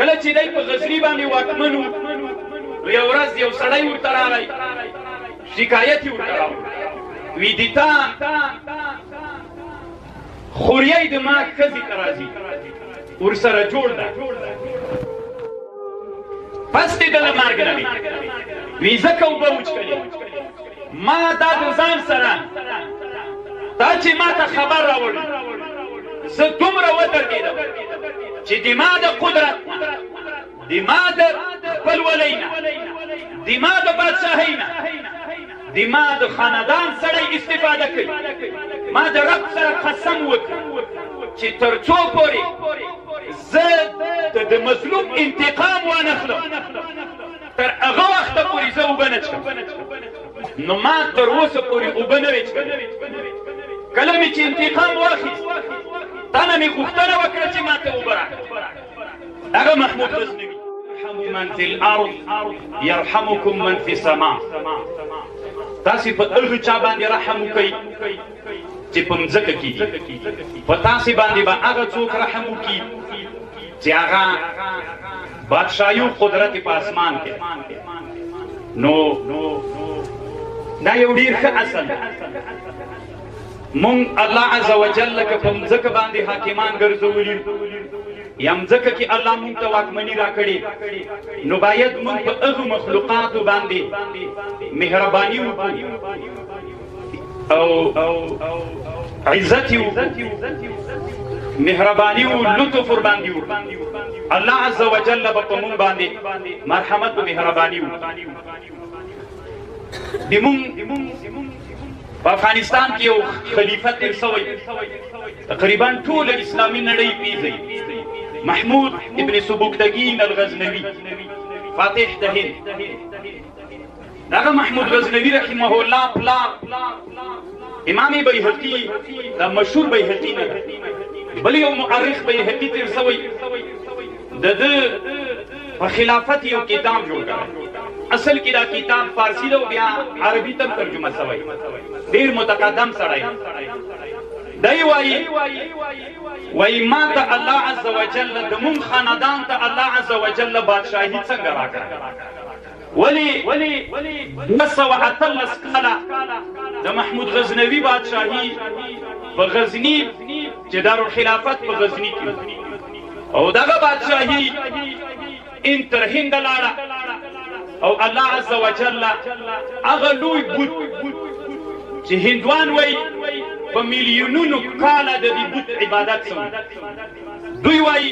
کله چې دی په غزني باندې واکمن و نو یو ورځ یو سړی ورته راغی شکایت یې ورته راوړ وی دي تا خوریی د ما ښځې ته راځي ورسره جوړ ده پس دې دله مرګ نه وي وی ځکه اوبه وچکلې ما دا د ځان سره دا چې ما ته خبر راوړي زه دومره ودرېدم چې د ما د قدرت د ما د خپلولۍ نه د ما د بادشاهۍ نه د ما د خاندان سړی استفاده کوي ما د رب سره قسم وکړ چې تر څو پورې زه د مظلوم انتقام وانخلم تر هغه وخته پورې زه اوبه نه څښم نو ما تر اوسه پورې اوبه نه وې څښلې کله مې چې انتقام واخیست تا نه مې غوښتنه وکړه چې ما ته اوبه راکړه هغه محمود غزنوي يرحم من في الارض يرحمكم من في السماء تاسې په هغه چا باندې رحم وکئ چې په مځکه کې دي په تاسې باندې به هغه څوک رحم وکړي چې هغه بادشاهي او قدرت په اسمان کې نو دا یو ډېر ښه اصل مونږ الله عز وجل که په مځکه باندې حاکمان ګرځولي یا مځکه کې الله مونږ ته واکمني راکړې نو باید مونږ په هغو مخلوقاتو باندې مهرباني وکړو او عزت یې وکړو مهرباني او لطف ورباندې وکړو الله عز وجل به په مونږ باندې مرحمت او مهرباني وکړي د مونږ په افغانستان کې یو خلیفه تیر سوی تقریبا ټول اسلامي نړۍ پیژني محمود ابن سبکتګین الغزنوي فاتح د هند دغه محمود غزنوي رحمه الله پلار امام بیهقي دا مشهور بیهقي نه بل یو مؤرخ بیهقي تیر سوی د په خلافت یو کتاب جوړ کړ اصل کې دا کتاب فارسی او بیا عربي ته ترجمه شوی ډیر متقدم سړی دی وایي ما ته الله عز وجل د مونږ خاندان ته الله عز وجل بادشاهي څنګه راکړه ولې 218 کاله د محمود غزنوي بادشاهي په غزني چې دارالخلافت په غزني کې او دغه بادشاهي ان تر هند لاړه او الله عز وجل هغه لوی بت چې هندوان وایي په میلیونونو کاله د دې بت عبادت کوي دوی وایي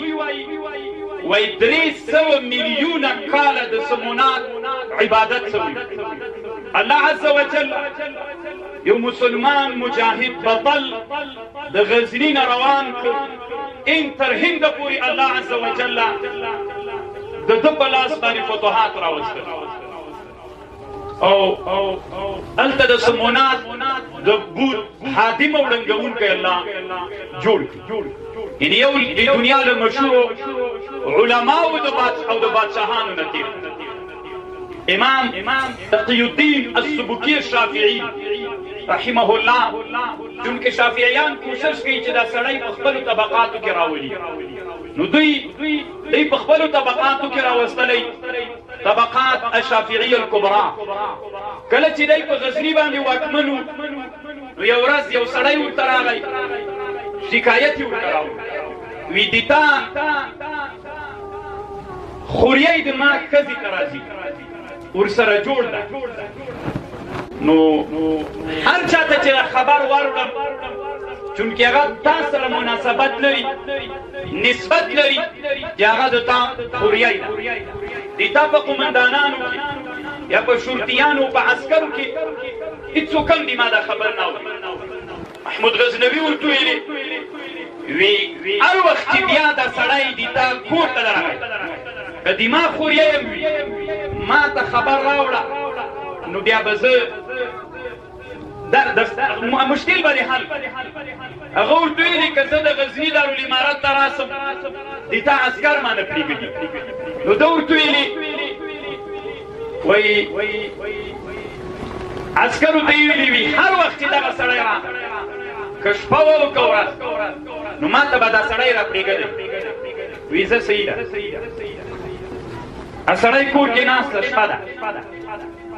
300 میلیونه کاله د سمونات عبادت کوي الله عز وجل یو مسلمان مجاهد بطل د غزني نه روان کړ ان تر هند پورې الله عز وجل د ده په لاس باندې فتوحات راوستل او هلته د سمونات د بوت حادم او ړنګونکی الله جوړ کړي یعنې یو د دنیا له مشهورو علماو او د بادشاهانو نه تېر امام تقي الدين السبکي الشافعي رحمه الله چونکې شافعیان کوشش کوي چې دا سړی په خپلو طبقاتو کې راولي نو دوی په خپلو طبقاتو کې راوستلی طبقات الشافعي الكبرى کله چې دی په غزني باندې واکمن و نو یو ورځ یو سړی ورته راغی شکایت یې ورته راوړ وی دي تا خوریی د ما ښځې ته راځي ورسره جوړ ده نو هر چاته چې خبر واوړم چونکې هغه تا سره مناسبت لري نسبت لري چې هغه د تا خوریی ده د تا په قومندانانو کې یا په شرطیانو په عسکرو کې هېڅوک هم د ما دا خبر نه اوري محمود غزنوي ورته ویلې هر وخت چې بیا دا سړی د تا کور ته راغی که د ما خوریی هم وي ما ته خبر راوړه نو بیا به زه مشکل به دې حل هغه ورته ویلې که زه د غزني دارالامارت ته راسم د تا عسکر ما نه پرېږدي نو ده ورته ویلې وایي عسکرو ته یې ویلي وي هر وخت چې دغه سړی راغی که شپه وه او که ورځ نو ما ته به دا سړی را پرېږدی وی زه صحیح ده سړی کور کې ناست ده شپه ده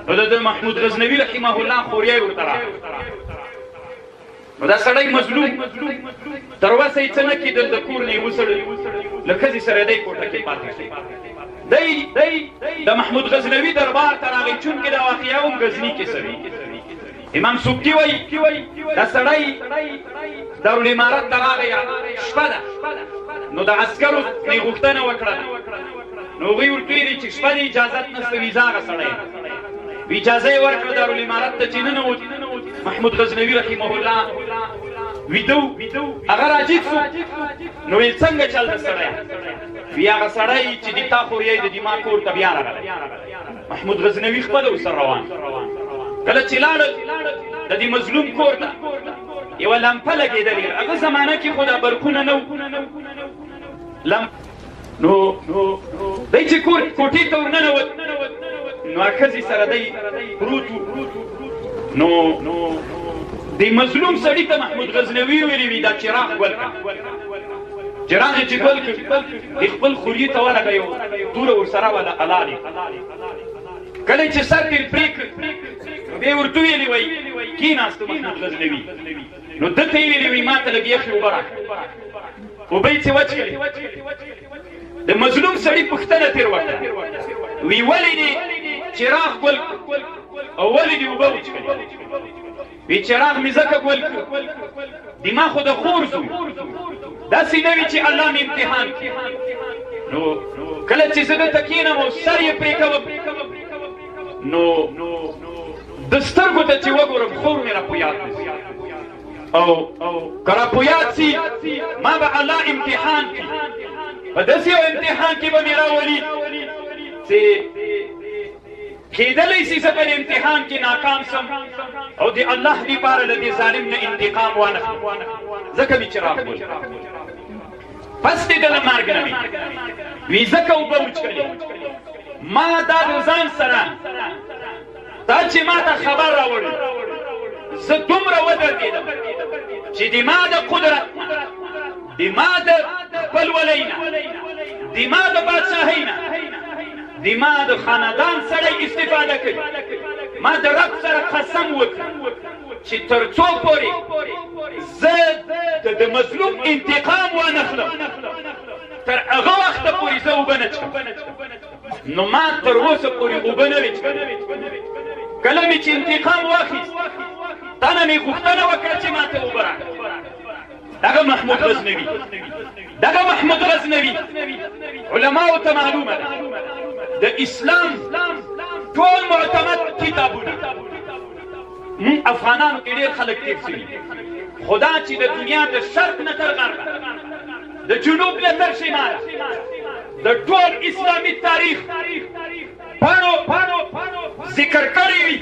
نو د محمود غزنوي رحمه الله خوریی ورته راغی نو دا سړی مظلوم تر اوسه یې څه نه کېدل د کور نه یې وسړی له ښځې سره دی کوټه کې پاتې شو دی د محمود غزنوي دربار ته راغی چونکې دا واقعه هم غزني کې سوي امام سبکي وایي دا سړی دارالامارت ته راغی شپه ده نو د عسکرو نه یې غوښتنه وکړه نو هغوی ورته ویلي چې شپه دې اجازت نشته ویزه هغه سړی اجازه یې ورکړه دارالامارت ته چې ننوت محمود غزنوي رحمه الله ویده هغه راجیګ شو نو ویل څنګه چل د سړی وی هغه سړی چې د تا خوریی د دې ما کور ته بیا راغلی محمود غزنوي خپله ورسره روان کله چې لاړل د دې مظلوم کور ته یوه لمپه لګېدلې هغه زمانه کې خو دا برقونه نه نو دی چې کوټې ته ورننوت نو ښځې سره دی پروت نو د مظلوم سړي ته محمود غزنوي ویلي وي دا چراغ ګل کړه چراغ یې چې ګل کړ خپل خوري ته ورغی توره ورسره وله حلالې کله چې سر ترې پرې کړ بیا یې ورته ویلي وی کېناسته محمود غزنوي نو ده ته یې ویلي وي ما ته لږ یخې اوبه راکړه اوبه یې چې وچ کړې د مظلوم سړي پوښتنه ترې وکړه وی ولې دې چراغ ګل او ولې دې اوبه وچکړې وی چراغ مې ځکه ګل کړ دما خو د خور زوی داسې نه وي چې الله مې امتحان کړي نو کله چې زه دلته کښېنم او سر یې پرې کوم نو د سترګو ته چې وګورم خور مې را په یاد نشي او که را په یاد سي ما به الله امتحان کړي په داسې یو امتحان کې به مې راولي چې کېدلی شي زه په امتحان کې ناکام سم او د الله دپاره له دې ظالم نه انتقام وانخلم ځکه مې چراغ ګل پس دې د له مرګ نه مې وي ځکه اوبه وچکلې ما دا د ځان سره تا چې ما ته خبر راوړي زه دومره ودرېدم چې د ما د قدرت د ما د خپلولۍ نه د ما د بادشاهۍ نه د ما د خاندان سړی استفاده کوي ما د رب سره قسم وکړ چې تر څو پورې زه د مظلوم انتقام وانخلم تر هغه وخته پورې زه اوبه نه څښم نو ما تر اوسه پورې اوبه نه وې څښلې کله مې چې انتقام واخیست تا نه مې غوښتنه وکړه چې ما ته اوبه راکړه دغه محمود غزنوي علماو ته معلومه ده د اسلام ټول معتمد کتابونه مونږ افغانانو کې ډېر خلک تېر سوي خو دا چې د دنیا د شرق نه تر غربه د جنوب نه تر شماله د ټول اسلامي تاریخ پاڼو ذکر کړی وي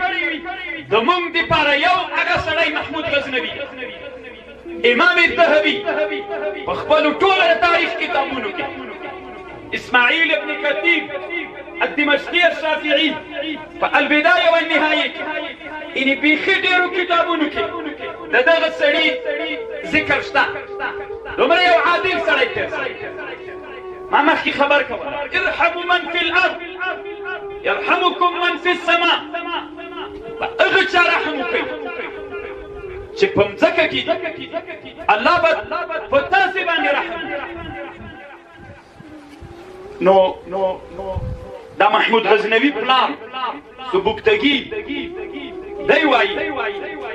د مونږ دپاره یو هغه سړی محمود غزنوي امام الذهبي په خپلو ټوله د تاریخ کتابونو کې اسماعیل ابن کثیر الدمشقي الشافعي په البدايه والنهايه کې یعنې بیخي ډېرو کتابونو کې د دغه سړي ذکر شته دومره یو عادل سړی تېر ما مخکې خبر کوم ارحموا من في الارض يرحمكم من في السماء هغه چا رحم وکړئ چې په مځکه کې الله به په تاسې باندې رحم نو دا محمود غزنوي پلار سبکتګي دی وایي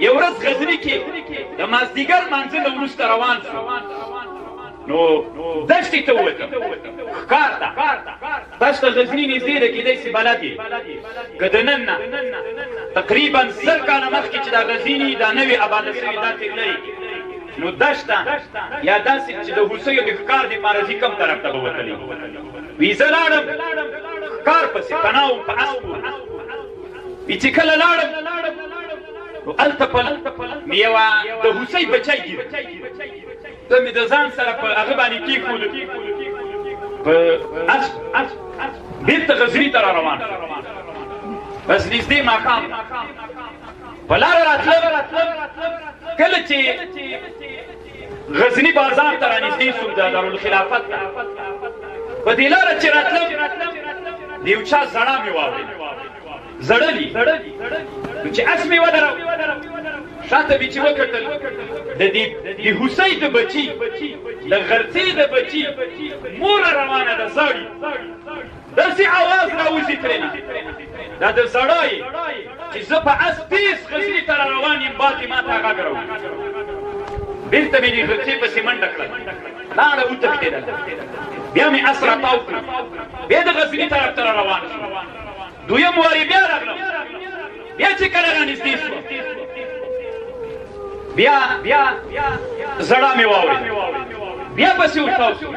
یو ورځ غزني کې د مازدیګر لمانځه نه وروسته روان شو نو دشتې ته ووتم ښکار ته دشته غزني نږدې ده کېدی سي بلد یې که د نن نه تقریبا 100 کاله مخکې چې دا غزني دا نوې اباده سوې دا تېر لري نو دشته یا داسې چې د هوسیو د ښکار دپاره ځي کوم طرف ته به وتلی وي زه لاړم ښکار پسې پناه وم په اسب وي چې کله لاړم نو هلته مې یوه د هوسۍ بچی ګیر ته مې د ځان سره په هغه باندې کېښودو په اسب بېرته غزني ته را روان بس نږدې ماښام په لاره راتلم کله چې غزني بازار ته را نږدې شوم د دارالخلافت ته په دې لاره چې راتلم د یو چا زړه مې واورېد زړلي نو چې اس مې ودرو شاته مې چې وکتل د هوسۍ د بچي د غرڅې د بچي موره روانه ده زاړي داسې اواز راوځي ترېنه دا د زړه یې چې زه په اس تیز غزني ته را روان یم باندې ما ته غږ راوړي بېرته مې د غرڅې پسې منډه کړه لاړه وتښتېدله بیا مې اس راتاو کړه بیا د غزني طرف ته را روان شو دویم وارې بیا راغلم بیا چې کله رانږدې شوه بیا زړه مې واورېد بیا پسې ورتاو شو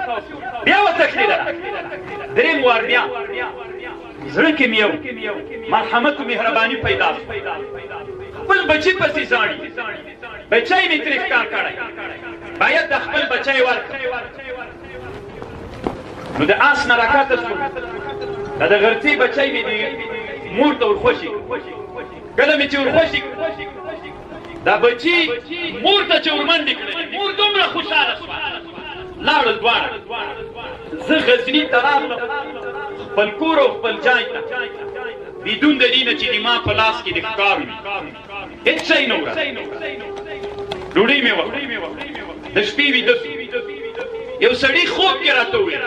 بیا وتښتېدله درېیم وار بیا زړه کې مې یو مرحمت و مهرباني پیدا شو خپل بچي پسې زاړي بچی مې ترې ښکار کړی باید د خپل بچی ورکړم نو د آس نه راکاته شوم دا د غرڅې بچی مې د مور ته ورخوشي کله مې چې ورخوشي دا بچي مور ته چې ورمنډې کړلې مور دومره خوشحاله شوه لاړل دواړه زه غزني ته راغلم خپل کور او خپل جای ته بدون د دې نه چې د ما په لاس کې د ښکار وي هېڅ شی نه وره ډوډۍ مې وخوړه د شپې ویده شو یو سړي خوب کې راته وویل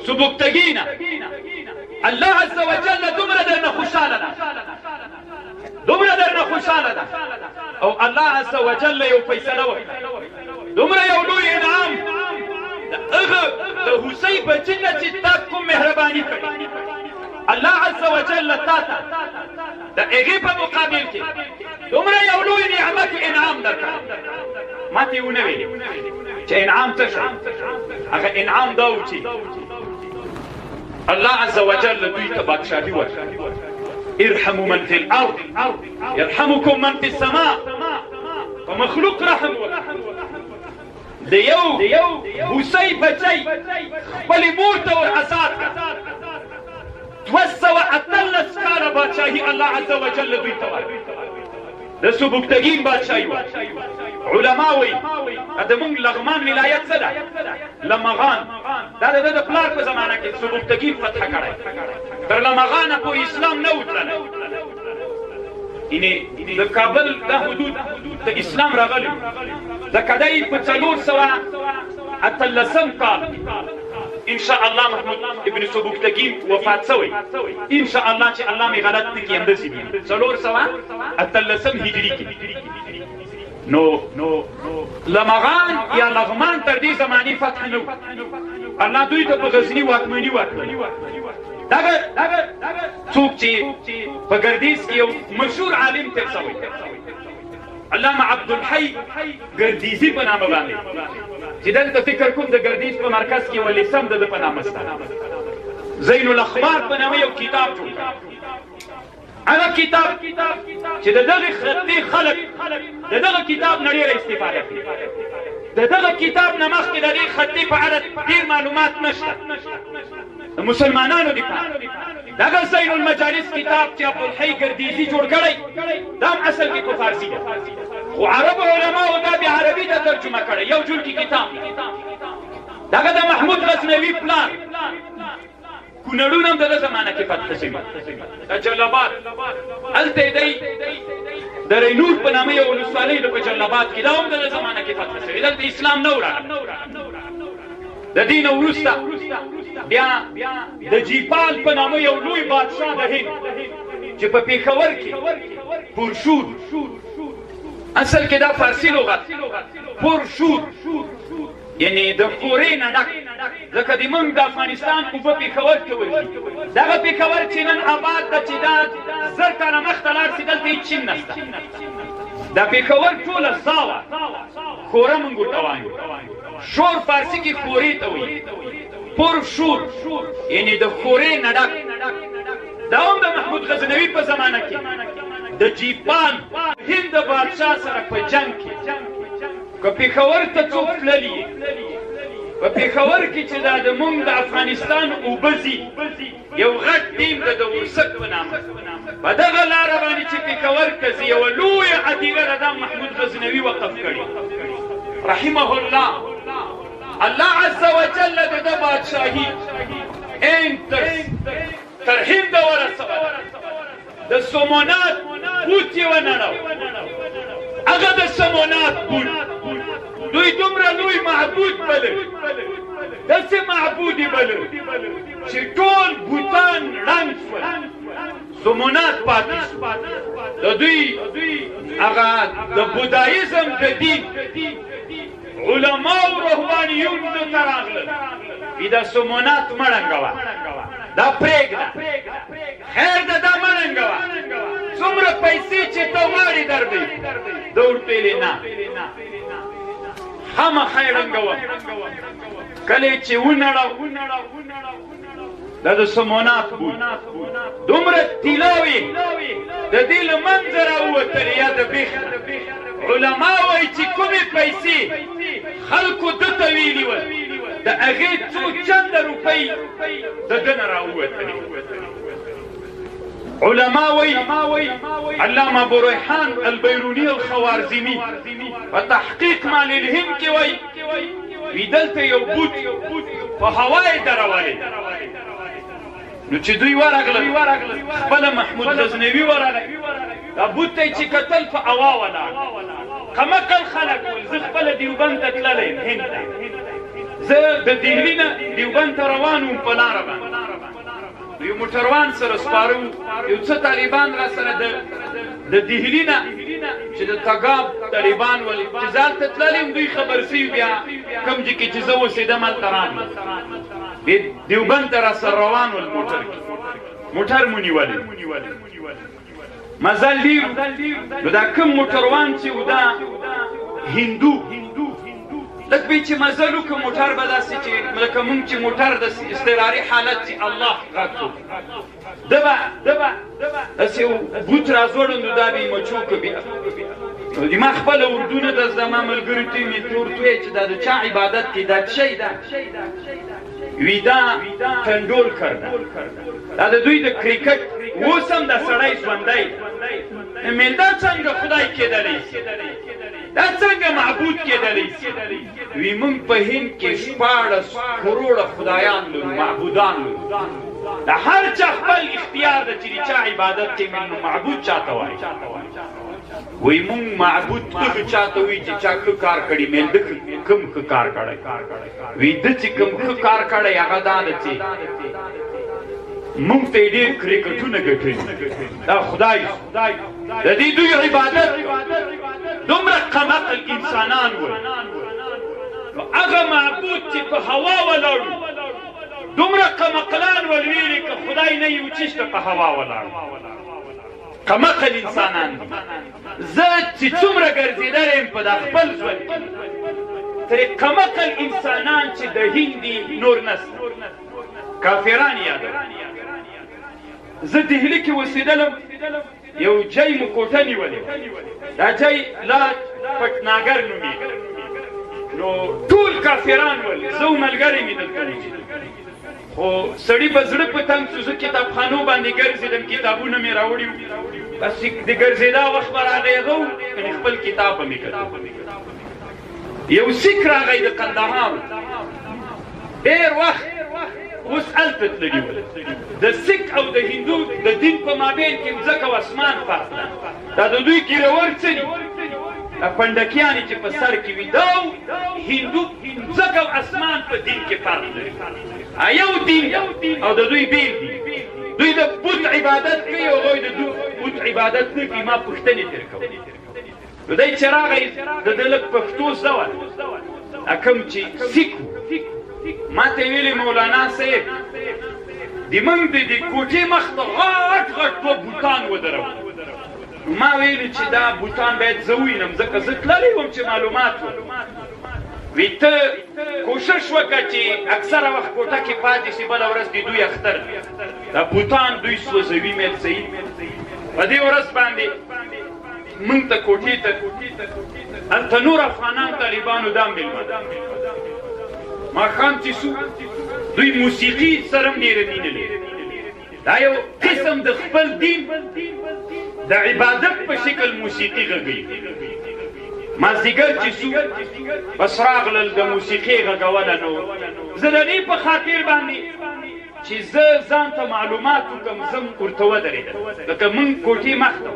سبکتګینه الله عز وجل دومره درنه خوشحاله ده او الله عز وجل یو فیصله وکړه دومره یو لوی انعام د هغه د هوسۍ بچي نه چې تا کوم مهرباني کړې الله عز وجل تا ته د هغې په مقابل کې دومره یو لوی نعمت و انعام درکړی ما ته یې ونه ویلې چې انعام څه شی هغه انعام دا و چې الله عز وجل دوی ته بادشاهي ورکړه ارحموا من في الارض يرحمكم من في السماء فمخلوق رحم وکړه د یو هوسۍ بچی خپلې مور ته ور آزاد کړه 218 کاله بادشاهي الله عز وجل دوی ته ورکړه د سبکتګین بادشاهي وه علما وایي د موږ لغمان ولایت څه ده لمغان دا د ده د پلار په زمانه کې سبکتګین فتح کړی تر لمغانه پورې اسلام نه و تللی یعنې د کابل دا حدود د اسلام راغلی ځکه دی په 418 کال انشاء الله محمود ابن سبکتګین وفات شوی انشاء الله چې الله مې غلط نه کړي همداسې دي 418 هجري کې نو لمغان یا لغمان تر دې زمانې فتح نه و الله دوی ته په غزني واکمني ورکړه دغه څوک چې په ګردیز کې یو مشهور عالم تېر شوی علامه عبدالحی ګردیزي په نامه باندې چې دلته فکر کوم د ګردیز په مرکز کې ولیسم د ده په نامه سته زین الاخبار په نامه یو کتاب جوړ کړ هغه کتاب چې د دغه خطي خلک د دغه کتاب نه ډېره استفاده کوي د دغه کتاب نه مخکې د دې خطي په اړه ډېر معلومات نشته د مسلمانانو دپاره دغه زین المجالس کتاب چې عبدالحی ګردیزي جوړ کړی دا هم اصل کې په فارسي ده خو عربو علماو دا بیا عربي ته ترجمه کړی یو جوړ کې کتاب دغه د محمود غزنوي پلان کونړونه هم د ده زمانه کې فتح شوي د جلاباد هلته دی د رینور په نامه یو ولسوالۍ ده په جلاباد کې دا هم د ده زمانه کې فتح شوي دلته اسلام نه و راغلی د دې نه وروسته بیا د جیپال په نامه یو لوی بادشاه د هند چې په پېښور کې پرشور اصل کې دا فارسي لغت پرشور یعنی د خورې نه ډک ځکه د موږ د افغانستان اوبه پېښور کې ورځي دغه پېښور چې نن آباد ده چې دا 1000 کاله مخته لاړ شي دلته هېڅ شی نشته دا پېښور ټوله زاوه خوره موږ ورته وایو شور فارسي کې خورې ته وایي پرشور یعنی د خورې نه ډک دا هم د محمود غزنوي په زمانه کې د جیپان هند د بادشاه سره په جنګ کې که پېښور ته څوک تللي په پېښور کې چې دا د موږ د افغانستان اوبه ځي یو غټ ټیم د ورسک په نامه په دغه لاره باندې چې پېښور ته ځي یوه لویه عتیقه ده دا محمود غزنوي وقف کړې رحمه الله الله عز وجل د ده بادشاهي این تر هند ورسوله د سومنات بوت یې ونړاو هغه د سومنات بوت دوی دومره لوی معبود بلل داسې معبود یې بلل چې ټول بوتان ړنګ شول سومنات پاتې شو د دوی هغه د بودایزم د دین علما او روحانیون دلته راغلل وي دا سومنات مه ړنګوه دا پرېږده خیر ده دا مه ړنګوه څومره پیسې چې ته غواړې دربې ده ورته ویلې نه خامخا یې ړنګوم کله یې چې ونړو دا د سومنات بود دومره طلا وي د دې له منځه راووتلې یا د بیخ علما وایي چې کومې پیسې خلکو ده ته ویلي ول د هغې څو چنده روپۍ د ده نه راووتلې علما وایي علامه ابوریحان البیروني الخوارزمي په تحقیق ما للهند کې وایي دلته یو بوت په هوا یې درولې نو چې دوی ورغلل خپله محمود غزنوي ورغی دا بوت ته یې چې کتل په هوا ولاړ قمقل خلک ول زه خپله دیوبند ته تللی یم هند ته زه د دهلي نه دیوبند ته روان وم په لاره باندې یو موټروان سره سپاره وو یو څه طالبان را سره د دهلي نه چې د تګاب طالبان ول چې زه هلته تللی یم دوی خبر سوي بیا کوم ځای کې چې زه اوسېدم هلته راغلم دیوبند ته را سره روان ول موټر مو نیولی مزل ډېر نو دا کوم موټروان چې و دا هندو لږ به چې مزل وکړو موټر به داسې چې لکه مونږ چې موټر د اضطراري حالت چې الله غږ کړو ده به داسې یو بوت را ځوړند دا به یې مچوکه بیا نو ما خپله اردو نه ده زما ملګرو ته مې ورته وویل چې دا د چا عبادت کې دا څه شی ده وی دا تندولکر ده دا د دوی د کرکټ اوس هم دا سړی ژوندی مې دا څنګه خدای کېدلی شي دا څنګه معبود کېدلی شي وی موږ په هند کې 14 کروړه خدایان لرو معبودان لرو د هر چا خپل اختیار ده چې د چا عبادت کې نو معبود چاته وایي وی مونږ معبود دغه چاته وایي چې چا ښه کار کړي مې ده کوم ښه کار کړی وی ده چې کوم ښه کار کړی هغه دا ده چې مونږ ته یې ډېر کرکټونه ګټلي دا خدای د دې دوی عبادت دومره قمقل انسانان ول نو هغه معبود چې په هوا ولاړ دومره قمقلان ول ویلې که خدای نه یو چیشته په هوا ولاړ قمقل انسانان دي زه چې څومره ګرځېدلی یم په دا خپل ژوند کې ترې قمقل انسانان چې د هند دي نور نسته کافران یادوم زه دهلي کې اوسېدلم یو جای مو کوټه نیولې دا جای لاج پټناګر نومېږي نو ټول کافران ول زه و ملګری مې دلته خو سړي به زړه په تنګ شو زه کتابخانو باندې ګرځېدم کتابونه مې راوړي وو بس د ګرځېدا وخت به راغی هغه و کنې خپل کتاب به مې کتل یو سیک راغی د قندهار ډېر وخت اوس هلته تللي ول د سیک او د هندو د دین په مابین کې مځکه او اسمان فرق ده دا د دوی ګیرور څه دي دا پنډکیانې چې په سر کې وي دا هندو مځکه او اسمان په دین کې فرق لري یو دین او د دوی بیل دي دوی د بت عبادت کوي او هغوی د بت عبادت نه کوي ما پوښتنې ترې کوم نو دی چې راغی د ده لږ پښتو زده وه کوم چې سیک و ما ته یې ویلې مولانا صاحب د موږ د دې کوټې مخ ته غټ دوه بوتان ودرول ما ویلې چې دا بوتان باید زه ووینم ځکه زه تللی وم چې معلومات وم وی ته کوشش وکړه چې اکثره وخت کوټه کې پاتې شي بله ورځ د دوی اختر دا بوتان دوی سوځوي مېل صحیح په دې ورځ باندې موږ ته کوټې ته هلته نور افغانان طالبانو دا مېلمه ماښام چې سو دوی موسیقي سره هم ډېره مینه لري دا یو قسم د خپل دین د عبادت په شکل موسیقي غږوي مازدیګر چې سو بس راغلل د موسیقۍ غږوله نو زه د دې په خاطر باندې چې زه ځان ته معلومات وکړم زه ورته ودرېدم لکه موږ کوټې مخ ته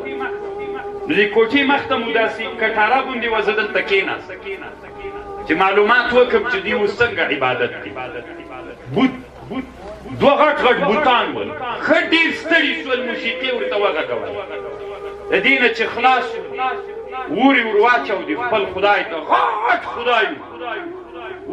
د دې کوټې مخ ته مو داسې کټاره غوندې وه زه دلته کېناست چې معلومات وکړم چې دوی اوس څنګه عبادت کوي بوت دوه غټ غټ بوتان ول ښه ډېر ستړي شول موسیقي ورته وغږول د دې نه چې خلاص وورې ور واچودې خپل خدای ته غټ خدای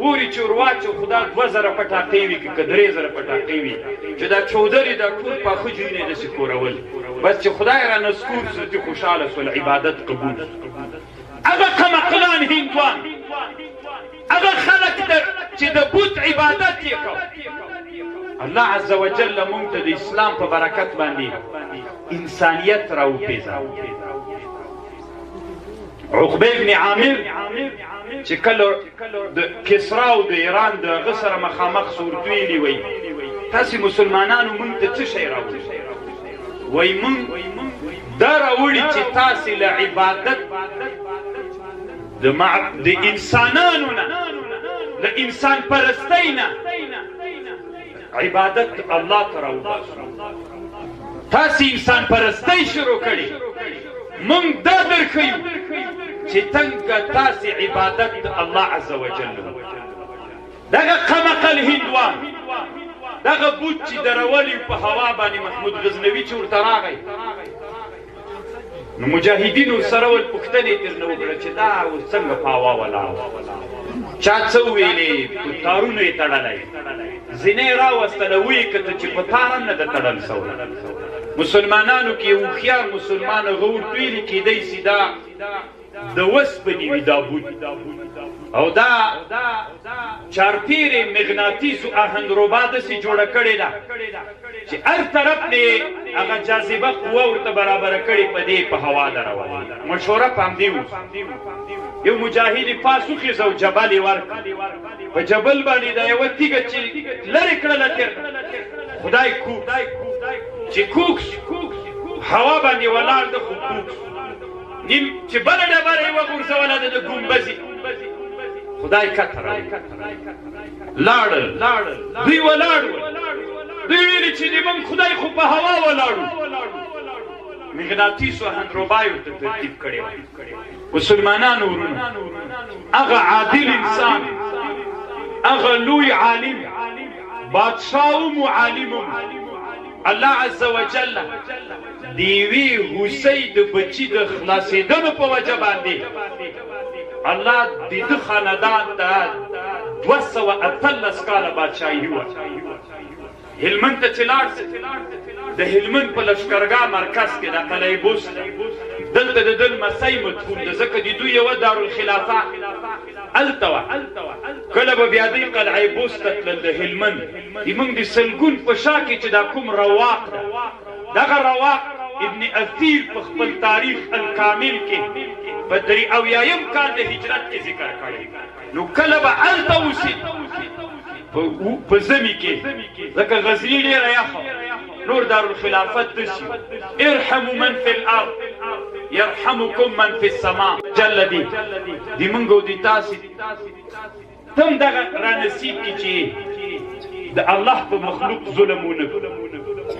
وورې چې ور واچو خدا 2000 پټاقې وي که 3000 پټاقې وي چې دا چودرې دا ټول پاخه جوینې نسي کورول بس چې خدای را نسکور سو چې خوشحاله سول عبادت قبول هغه قمقلان هندوان هغه خلک چې د بوت عبادت یې کو الله عز وجل مونږ ته د اسلام په برکت باندې انسانیت را وپېژاند عقبه ابن عامر چې کله د کسرا او د ایران د هغه سره مخامخ سو ورته ویلي وی تاسې مسلمانانو مونږ ته څه شی راوړي وی مونږ دا راوړي چې تاسې له عبادت د انسانانو نه د انسان پرستۍ نه عبادت الله ته راوباسو تاسې انسان پرستۍ شروع کړې موږ دا درښیو چې څنګه تاسې عبادت الله عز وجل دغه قمقل هندوان دغه بوت چې درولي په هوا باندې محمود غزنوي چې ورته راغی نو مجاهدینو سره ول پوښتنې ترنه وکړه چې دا اوس څنګه په هوا ولاړ چا څه ویلې په تارونو یې تړلی ځینې یې راوستله ویې کته چې په تار هم نه ده تړل سوی مسلمانانو کې هوښیار مسلمان هغه ورته ویلي کېدی سي دا د وسپنې وي دا بوت او دا چارپیرې مغناطیسو آهنګربا داسې جوړه کړې ده چې هر طرف نه هغه جاذبه قوه ورته برابره کړې په دې په هوا درولې مشوره په همدې اوس یو مجاهد یې پاس وخېځه او جبل یې ورکړ په جبل باندې دا یوه تیږه چې لرې کړله تېر خدای کوک چې کوک هوا باندې ولاړ ده خو کوک نیم چې بله ډبره یې وغورځوله ده د ګمبزې خدای کته راوړي لاړل دوی ولاړ ول دوی ویلي چې زموږ خدای خو په هوا ولاړو مغناطیسو آهنګربا یې ورته ترتیب کړې وه مسلمانانو ورونه هغه عادل انسان هغه لوی عالم بادشاه و عالم الله عز وجل د یوې هوسۍ د بچي د خلاصېدلو په وجه باندې الله د ده خاندان ته 218 کاله بادشاهي وه هلمند ته چې لاړ د هلمند په لشکرګاه مرکز کې د قلعه بست دلته د ده لمسی مدفون ده ځکه د دوی یوه دارالخلافه هلته وه کله به بیا دوی قلعه بست ته تلل د هلمند زموږ د سلګون په شا کې چې دا کوم رواق ده دغه رواق ابن اثیر په خپل تاریخ الکامل کې په 83 کال د هجرت کې ذکر کړی نو کله به هلته اوسېد په ژمي کې ځکه غزني ډېره یخه نور دارالخلافت داسې ارحموا من فی الارض یرحمکم من فی السماء جل دی موږ او د تاسې تم دغه رانصیب کړي چې د الله په مخلوق ظلم ونه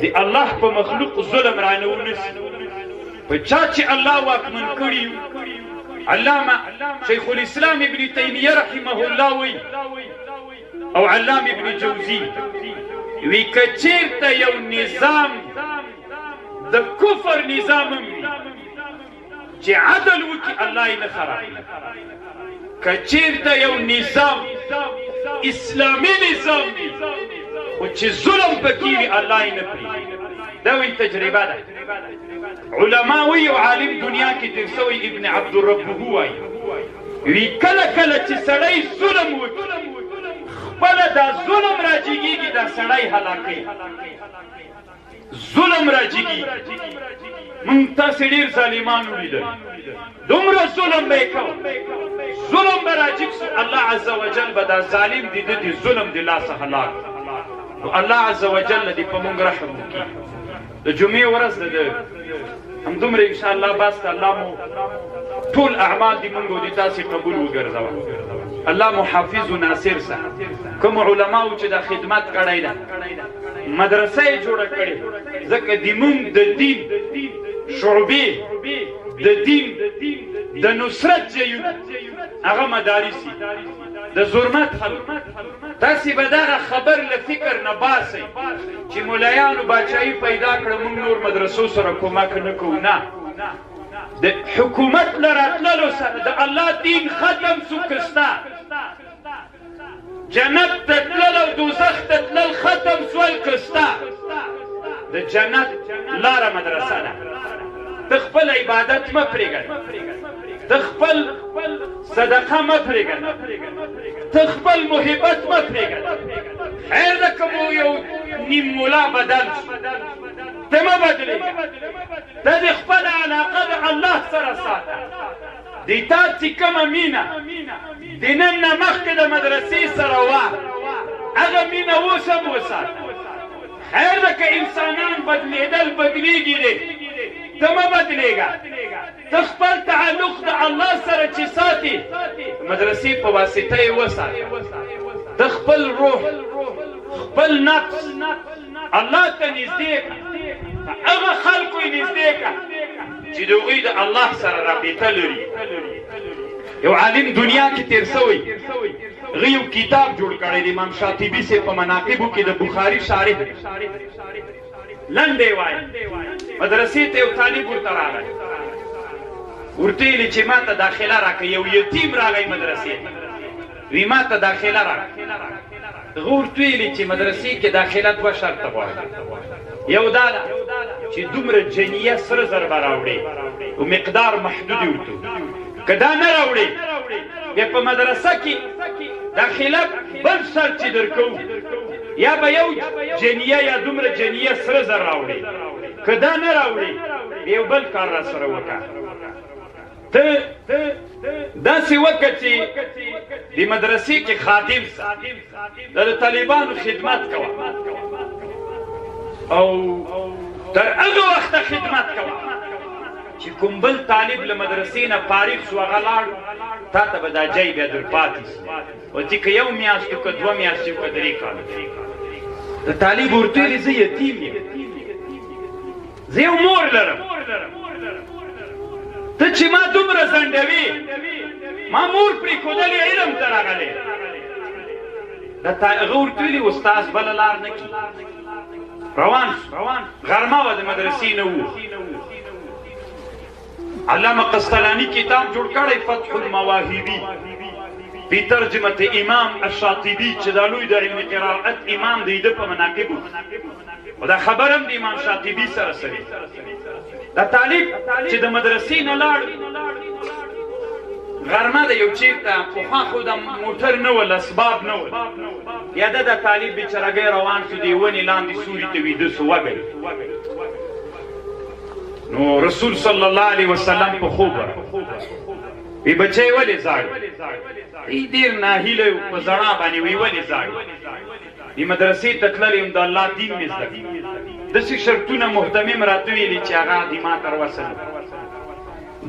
د الله په مخلوق ظلم رانه ونسي په چا چې الله واکمن کړي علامه شیخ الاسلام ابن تیمیه رحمه الله وی او علام ابن جوزی وی که چیرته یو نظام د کفر نظام وي چې عدل وکړي الله یې نه خرابوي که چیرته یو نظام اسلامي نظام وي خو چې ظلم پکې وي الله یې نه پرېږدي دا وی تجربه ده علما وی او عالم دنیا کې تېر سوی ابن عبدالرب وایي وی کله کله چې سړی ظلم وکړي خپله دا ظلم راجګېږي دا سړی هلاکوي ظلم راجګي موږ تاسې ډېر ظالمان ولیدل دومره ظلم به یې کوه ظلم به راجګ سو الله عز وجل به دا ظالم د ده د ظلم د لاسه هلاک نو الله عز وجل دې په موږ رحم وکړي د جمعې ورځ ده همدومره انشاءالله بس ته الله مو ټول اعمال دي مونږ او دي تاسې قبول وګرځوه الله مو حافظ و ناصر سه کوم علماو چې دا خدمت کړی ده مدرسه یې جوړه کړې ځکه د مونږ د دین شعبې د دین د نصرت ځایونه هغه مدارس دي د ظلمت خلک تاسې به دغه خبر له فکر نه باسئ چې ملایانو باچایي پیدا کړه موږ نور مدرسو سره کومک نه کوو نه د حکومت له راتللو سره د الله دین ختم سو که ستا جنت ته تلل او دوزخ ته تلل ختم سول که ستا د جنت لاره مدرسه ده ته خپل عبادت مه پرېږده ته خپل صدقه مه پرېږده ته خپل محبت مه پرېږده خیر ده که مو یو نیم مولا بدل شو ته مه بدلېږه ته د خپل علاقه د الله سره ساته د تا چې کومه مینه د نن نه مخکې د مدرسې سره وه هغه مینه اوس هم وساته خیر ده که انسانان بدلېدل بدلېږي دی ته مه بدلېږه ته خپل تعلق د الله سره چې ساتي مدرسې په واسطه یې وساته ته خپل روح خپل نفس الله ته نږدې کړه هغه خلکو یې نږدې کړه چې د هغوی د الله سره رابطه لري یو عالم دنیا کې تیر سوی هغه یو کتاب جوړ کړی د امام شاطبي صاحب په مناقبو کې د بخاري شارح لنډی وایي مدرسې ته یو طالب ورته راغی ورته یې چې ما ته داخله راکړه یو یتیم راغی مدرسې ته وی ما ته داخله راکړه هغه ورته ویلي چې مدرسې کې داخله دوه شرطه غواړي یو دا ده چې دومره جنیه سره زر به راوړې او مقدار محدود یې ورته که دا نه راوړې بیا په مدرسه کې داخله بل شرط چې درکوو یا به یو جنیه یا دومره جنیه سره زر راوړې که دا نه راوړې یو بل کار را سره وکړه ته داسې وکړه چې د مدرسې کې خادم سه د طالبانو خدمت کوه او تر هغه وخته خدمت کوه چې کوم بل طالب له مدرسې نه فارغ شو هغه لاړ تا ته به دا جای بیا در پاتې سي او چې که یو میاشت که دوه میاشتې که درې کاله د طالب ورته ویلې زه یتیم یم زه یو مور لرم ته چې ما دومره ځنډوې ما مور پرېښودلې علم ته راغلی هغه ورته ویلې استاذ بله لار نه کي روان غرمه وه د مدرسې نه وو علامه قسطلاني کتاب جوړ کړی فتح المواهبي فی ترجمه امام الشاطبي چې دا لوی د علم قرائت امام دی د په مناقبو او دا خبر هم د امام شاطبي سره سوي دا طالب چې د مدرسې نه لاړ غرمه د یو چېرته پخوا خو د موټر نه ول اسباب نه ول یا د طالب بیچارهګی روان شو د ونې لاندې سوري ته ویده سو وږی نو رسول صلی الله علیه وسلم په خوب وی بچی ولې زاړي ای ډېر ناهیلی په زړه باندې وی ولې زاړي د مدرسې ته تللی یم د الله دین مې زده کړي داسې شرطونه محتمم راته ویلي چې هغه دې ما تر وسه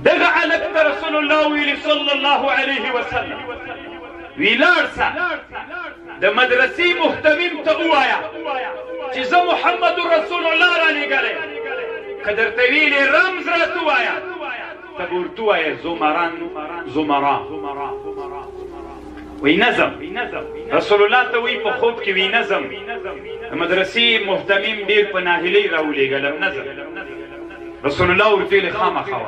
دغه هلک ته رسول الله ویلي صلی الله علیه وسلم وی لاړ سه د مدرسې محتمم ته ووایه چې زه محمد رسول الله رالېږلی که درته ویلې رمز راته ووایه ته به ورته ووایه زمرا وی نظم رسول الله ته وی په خوب کې وی نظم د مدرسې محتمم ډېر په ناهیلۍ راولېږلم نظم رسول الله ورته ویلې خامخا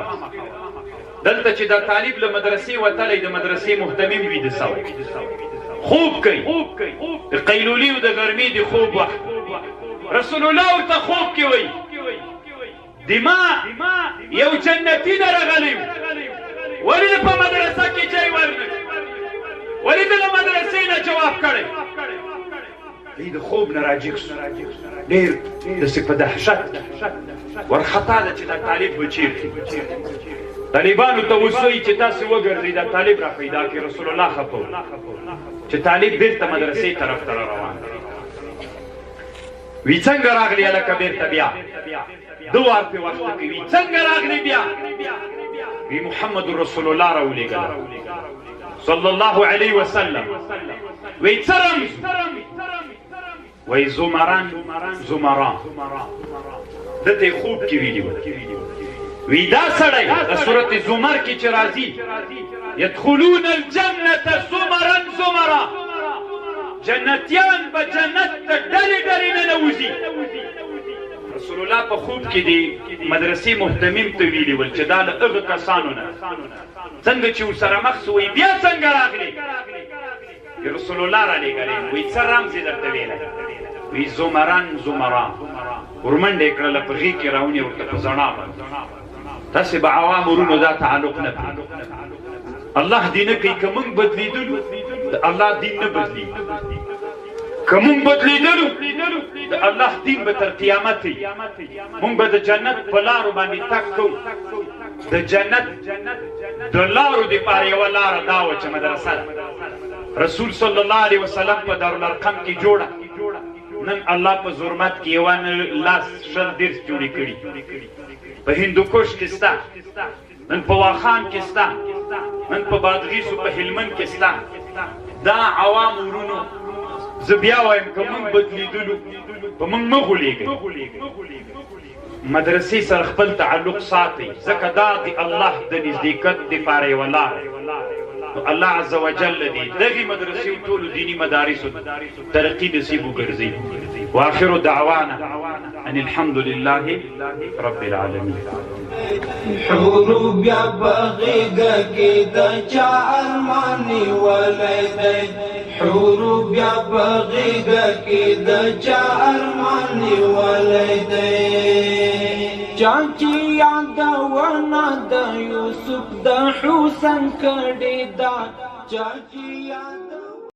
دلته چې دا طالب له مدرسې وتلی د مدرسې محتمم ویده سوی خوب کوي د قیلولي او د ګرمۍ د خوب وخت رسول الله ورته خوب کې وی دما یو جنتی نه راغلی ولې په مدرسه کې ځای ورنکړ ولې د مدرسې نه جواب کړی دی د خوب نه راجګ شو ډېر داسې په دهشت ورخطا ده چې دا طالب به چېرته طالبانو ته اوس وایي چې تاسې وګرځئ دا طالب را پیدا کړي رسول الله خفه و چې طالب بېرته مدرسې طرف ته را روان وی څنګه راغلی هلکه بېرته بیا دو وار پې وخته کوي څنګه راغلی بیا وی محمد رسول الله راولېږله صلی الله علیه وسلم وی څه رمز وی زمران دته یې خوب کې ویلي وه وی دا سړی د صورت زمر کې چې راځي يدخلون الجنة زمرا جنتیان به جنت ته ډلې ډلې ننوځي رسول الله په خوب کې دی مدرسې محتمم ته ویلي ول چې دا له هغه کسانو نه څنګه چې ورسره مخ سو وی بیا څنګه راغلی رسول الله رالېږلی وی څه رمز یې درته ویلی وی زمرا ورمنډه یې کړله په غېږ کې راونیې ورته په زڼا باندې تاسې به عوام ورونو دا تعلق نه پرېږدي الله دې نه کوي که موږ بدلېدلو د الله دین نه بدلېږي که موږ بدلېدلو د الله دین به تر قیامت وي موږ به د جنت په لارو باندې تګ کوو د جنت د لارو دپاره یوه لاره دا وه چې مدرسه ده رسول صلی الله علیه وسلم په دارالارقم کې جوړه نن الله په ظلمت کې یوه لاس شل دېرش جوړې کړي په هندوکش کې سته نن په واخان کې سته نن په بادغیسو په هلمند کې سته دا عوام ورونو زه بیا وایم که موږ بدلېدلو په موږ مه غولېږئ مدرسې سره خپل تعلق ساتئ ځکه دا د الله د نزدېکت دپاره یوه لاره الله عز وجل دې دغې مدرسې و ټولو دیني مدارسو ترقي نصیب وګرځي واخر دعوانا ان الحمد لله رب العالمين حور بیا بغیگا کی دا چا ارمانی ولیدی حور بیا بغیگا کی دا چا ارمانی ولیدی چاچی یادونا دا یوسف دا حسن کڑی دا چاچی یادونا